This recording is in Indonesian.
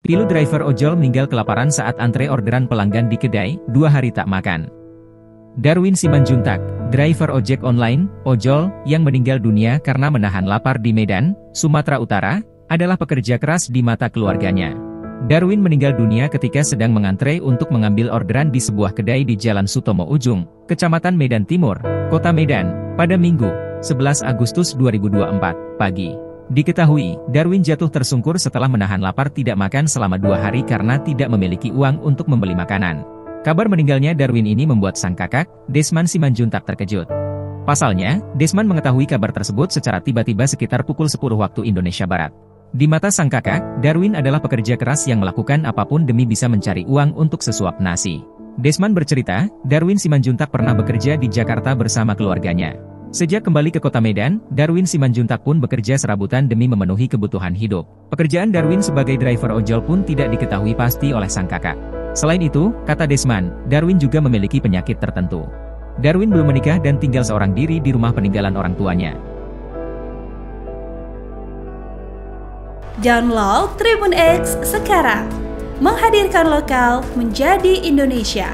Pilu driver ojol meninggal kelaparan saat antre orderan pelanggan di kedai, 2 hari tak makan. Darwin Simanjuntak, driver ojek online, ojol, yang meninggal dunia karena menahan lapar di Medan, Sumatera Utara, adalah pekerja keras di mata keluarganya. Darwin meninggal dunia ketika sedang mengantre untuk mengambil orderan di sebuah kedai di Jalan Sutomo Ujung, Kecamatan Medan Timur, Kota Medan, pada Minggu, 11 Agustus 2024, pagi. Diketahui, Darwin jatuh tersungkur setelah menahan lapar tidak makan selama 2 hari karena tidak memiliki uang untuk membeli makanan. Kabar meninggalnya Darwin ini membuat sang kakak, Desman Simanjuntak terkejut. Pasalnya, Desman mengetahui kabar tersebut secara tiba-tiba sekitar pukul 10 waktu Indonesia Barat. Di mata sang kakak, Darwin adalah pekerja keras yang melakukan apapun demi bisa mencari uang untuk sesuap nasi. Desman bercerita, Darwin Simanjuntak pernah bekerja di Jakarta bersama keluarganya. Sejak kembali ke kota Medan, Darwin Simanjuntak pun bekerja serabutan demi memenuhi kebutuhan hidup. Pekerjaan Darwin sebagai driver ojol pun tidak diketahui pasti oleh sang kakak. Selain itu, kata Desman, Darwin juga memiliki penyakit tertentu. Darwin belum menikah dan tinggal seorang diri di rumah peninggalan orang tuanya. Download Tribun X sekarang, menghadirkan lokal menjadi Indonesia.